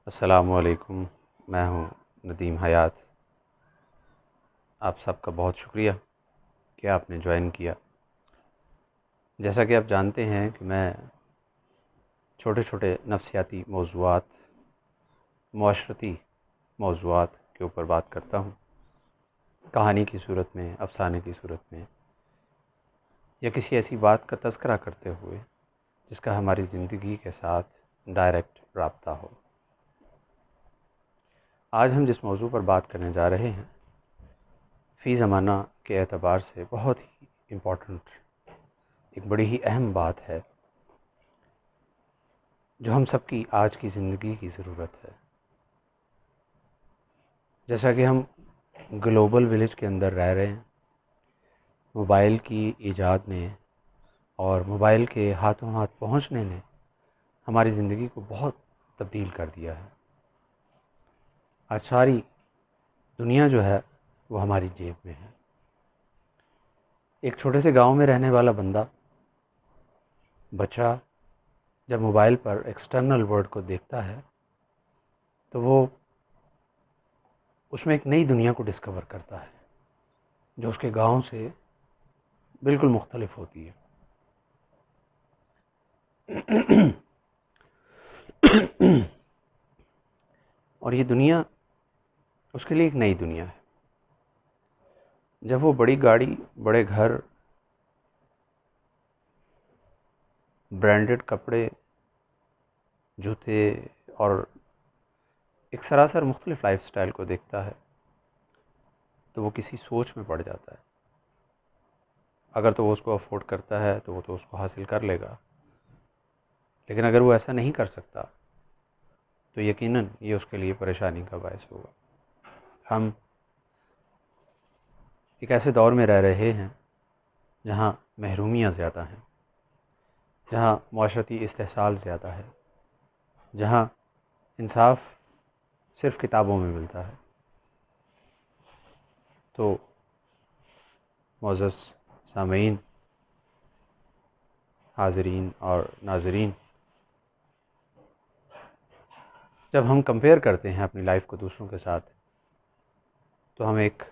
अस्सलामुअलैकुम। मैं हूँ नदीम हयात। आप सबका बहुत शुक्रिया कि आपने ज्वाइन किया। जैसा कि आप जानते हैं कि मैं छोटे छोटे नफ्सियाती मौज़ूआत, मुआशरती मौज़ूआत के ऊपर बात करता हूँ, कहानी की सूरत में, अफ़साने की सूरत में, या किसी ऐसी बात का तज़किरा करते हुए जिसका हमारी ज़िंदगी के साथ डायरेक्ट राब्ता हो। आज हम जिस मौजू पर बात करने जा रहे हैं, फ़ी ज़माना के एतबार से बहुत ही इम्पोर्टेंट, एक बड़ी ही अहम बात है जो हम सबकी आज की ज़िंदगी की ज़रूरत है। जैसा कि हम ग्लोबल विलेज के अंदर रह रहे हैं, मोबाइल की ईजाद ने और मोबाइल के हाथों हाथ पहुंचने ने हमारी ज़िंदगी को बहुत तब्दील कर दिया है। आज सारी दुनिया जो है वो हमारी जेब में है। एक छोटे से गांव में रहने वाला बच्चा जब मोबाइल पर एक्सटर्नल वर्ल्ड को देखता है तो वो उसमें एक नई दुनिया को डिस्कवर करता है जो उसके गांव से बिल्कुल मुख्तलिफ होती है। और ये दुनिया उसके लिए एक नई दुनिया है। जब वो बड़ी गाड़ी, बड़े घर, ब्रांडेड कपड़े, जूते और एक सरासर मुख्तलिफ लाइफस्टाइल को देखता है तो वो किसी सोच में पड़ जाता है। अगर तो वो उसको अफोर्ड करता है तो वो तो उसको हासिल कर लेगा, लेकिन अगर वो ऐसा नहीं कर सकता तो यकीनन ये उसके लिए परेशानी का बायस होगा। हम एक ऐसे दौर में रह रहे हैं जहाँ महरूमियाँ ज़्यादा हैं, जहाँ माशरती इस्तेहसाल ज़्यादा है, जहाँ इंसाफ सिर्फ़ किताबों में मिलता है। तो मोअज़्ज़ज़ सामीन, हाज़रीन और नाज़रीन, जब हम कंपेयर करते हैं अपनी लाइफ को दूसरों के साथ तो हम एक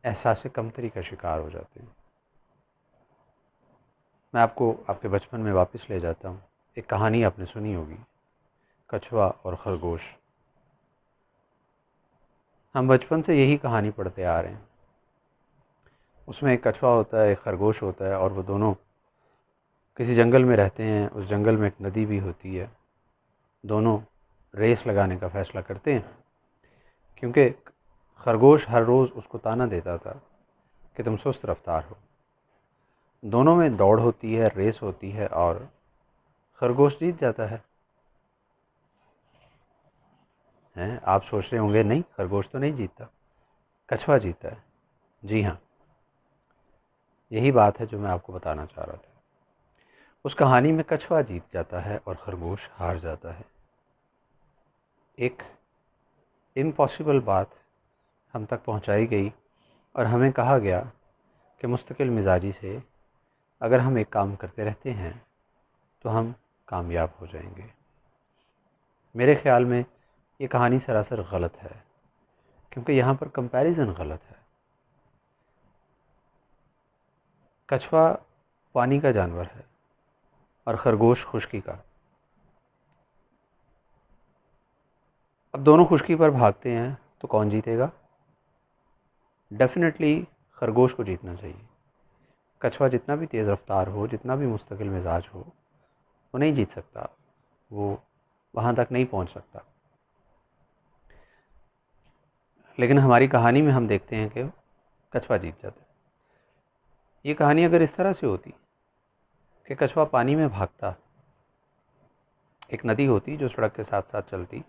एहसास कमतरी का शिकार हो जाते हैं। मैं आपको आपके बचपन में वापस ले जाता हूँ। एक कहानी आपने सुनी होगी, कछुआ और खरगोश। हम बचपन से यही कहानी पढ़ते आ रहे हैं। उसमें एक कछुआ होता है, एक खरगोश होता है, और वो दोनों किसी जंगल में रहते हैं। उस जंगल में एक नदी भी होती है। दोनों रेस लगाने का फ़ैसला करते हैं क्योंकि खरगोश हर रोज़ उसको ताना देता था कि तुम सुस्त रफ्तार हो। दोनों में दौड़ होती है, रेस होती है, और खरगोश जीत जाता है। हैं, आप सोच रहे होंगे नहीं, खरगोश तो नहीं जीतता, कछुआ जीतता है। जी हाँ, यही बात है जो मैं आपको बताना चाह रहा था। उस कहानी में कछुआ जीत जाता है और खरगोश हार जाता है। एक इम्पॉसिबल बात हम तक पहुंचाई गई और हमें कहा गया कि मुस्तकिल मिजाजी से अगर हम एक काम करते रहते हैं तो हम कामयाब हो जाएंगे। मेरे ख़्याल में ये कहानी सरासर गलत है, क्योंकि यहाँ पर कंपैरिजन गलत है। कछुआ पानी का जानवर है और खरगोश खुश्की का। अब दोनों खुश्की पर भागते हैं तो कौन जीतेगा? डेफिनेटली खरगोश को जीतना चाहिए। कछुआ जितना भी तेज़ रफ्तार हो, जितना भी मुस्तकिल मिजाज हो, वो नहीं जीत सकता, वो वहाँ तक नहीं पहुँच सकता। लेकिन हमारी कहानी में हम देखते हैं कि कछुआ जीत जाता है। ये कहानी अगर इस तरह से होती कि कछुआ पानी में भागता, एक नदी होती जो सड़क के साथ साथ चलती,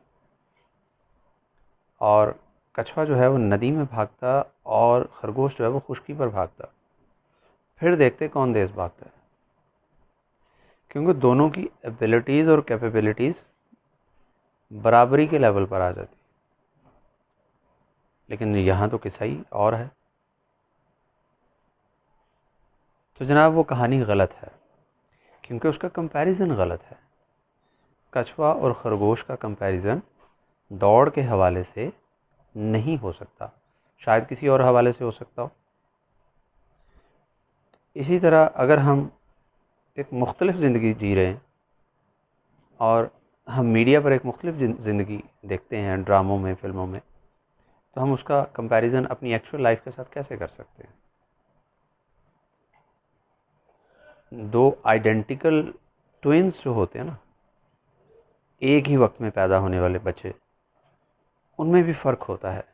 और कछुआ जो है वो नदी में भागता और खरगोश जो है वो खुश्की पर भागता, फिर देखते कौन तेज़ भागता है। क्योंकि दोनों की एबिलिटीज़ और कैपेबिलिटीज़ बराबरी के लेवल पर आ जाती। लेकिन यहाँ तो किस्सा ही और है। तो जनाब वो कहानी गलत है क्योंकि उसका कंपैरिजन गलत है। कछुआ और खरगोश का कंपैरिजन दौड़ के हवाले से नहीं हो सकता, शायद किसी और हवाले से हो सकता हो। इसी तरह अगर हम एक मुख्तलिफ ज़िंदगी जी रहे हैं और हम मीडिया पर एक मुख्तलिफ ज़िंदगी देखते हैं ड्रामों में, फ़िल्मों में, तो हम उसका कंपैरिज़न अपनी एक्चुअल लाइफ के साथ कैसे कर सकते हैं? दो आइडेंटिकल ट्विन्स जो होते हैं ना, एक ही वक्त में पैदा होने वाले बच्चे, उनमें भी फ़र्क होता है।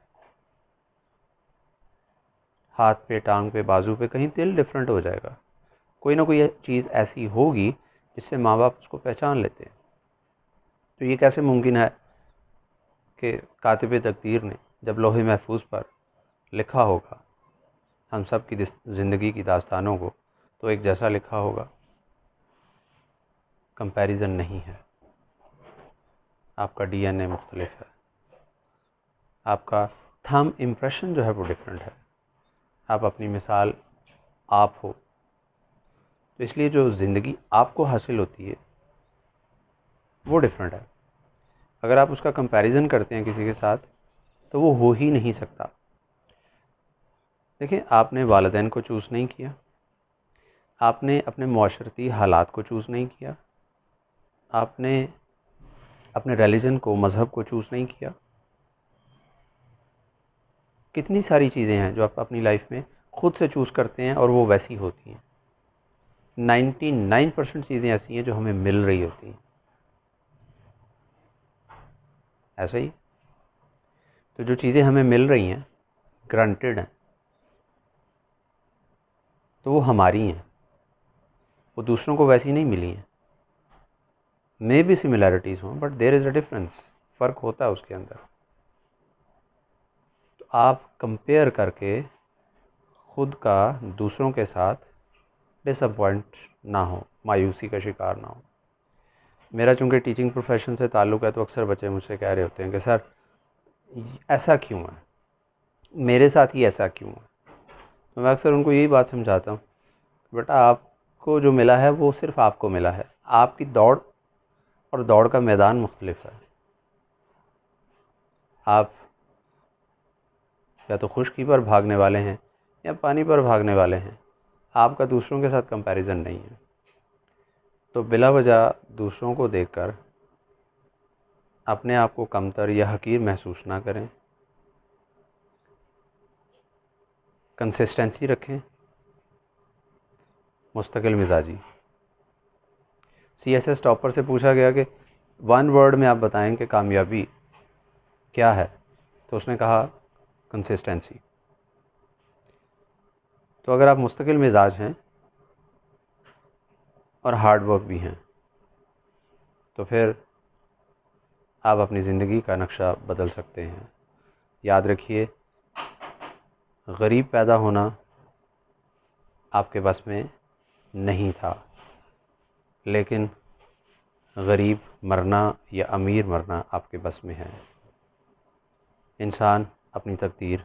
हाथ पे, टांग पे, बाजू पे कहीं तिल डिफरेंट हो जाएगा। कोई ना कोई चीज़ ऐसी होगी जिससे माँ बाप उसको पहचान लेते हैं। तो ये कैसे मुमकिन है कि कातिब तकदीर ने जब लोहे महफूज पर लिखा होगा हम सब की ज़िंदगी की दास्तानों को, तो एक जैसा लिखा होगा? कंपैरिजन नहीं है। आपका डीएनए मुख्तलिफ है, आपका थंब इम्प्रेशन जो है वो डिफरेंट है, आप अपनी मिसाल आप हो। तो इसलिए जो ज़िंदगी आपको हासिल होती है वो डिफरेंट है। अगर आप उसका कंपैरिजन करते हैं किसी के साथ तो वो हो ही नहीं सकता। देखिए, आपने वालिदैन को चूज़ नहीं किया, आपने अपने माशरती हालात को चूज़ नहीं किया, आपने अपने रिलीजन को, मज़हब को चूज़ नहीं किया। कितनी सारी चीज़ें हैं जो आप अपनी लाइफ में ख़ुद से चूज़ करते हैं और वो वैसी होती हैं। 99% चीज़ें ऐसी हैं जो हमें मिल रही होती हैं। ऐसा ही तो जो चीज़ें हमें मिल रही हैं, ग्रांटेड हैं, तो वो हमारी हैं, वो दूसरों को वैसी नहीं मिली हैं। मे भी सिमिलैरिटीज़ हों but there is a difference, फ़र्क होता है उसके अंदर। तो आप कंपेयर करके ख़ुद का दूसरों के साथ डिसअपॉइंट ना हो, मायूसी का शिकार ना हो। मेरा चूँकि टीचिंग प्रोफेशन से ताल्लुक़ है तो अक्सर बच्चे मुझसे कह रहे होते हैं कि सर ऐसा क्यों है, मेरे साथ ही ऐसा क्यों है? तो मैं अक्सर उनको यही बात समझाता हूँ, बेटा आपको जो मिला है वो सिर्फ़ आपको मिला है। आपकी दौड़ और दौड़ का मैदान मुख्तलिफ है। आप या तो खुश्की पर भागने वाले हैं या पानी पर भागने वाले हैं। आपका दूसरों के साथ कंपैरिजन नहीं है। तो बिला वजह दूसरों को देखकर अपने आप को कमतर या हकीर महसूस ना करें। कंसिस्टेंसी रखें, मुस्तकिल मिजाजी। CSS टॉपर से पूछा गया कि वन वर्ड में आप बताएं कि कामयाबी क्या है, तो उसने कहा कंसिस्टेंसी। तो अगर आप मुस्तकिल मिजाज हैं और हार्ड वर्क भी हैं तो फिर आप अपनी ज़िंदगी का नक्शा बदल सकते हैं। याद रखिए, गरीब पैदा होना आपके बस में नहीं था, लेकिन गरीब मरना या अमीर मरना आपके बस में है। इंसान अपनी तकदीर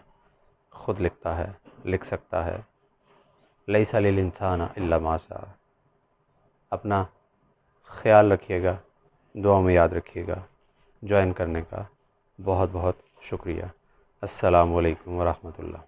ख़ुद लिखता है, लिख सकता है। लैसा लिल इंसान इल्ला मा सा। अपना ख्याल रखिएगा, दुआ में याद रखिएगा। ज्वाइन करने का बहुत बहुत शुक्रिया। अस्सलामु अलैकुम व रहमतुल्लाह।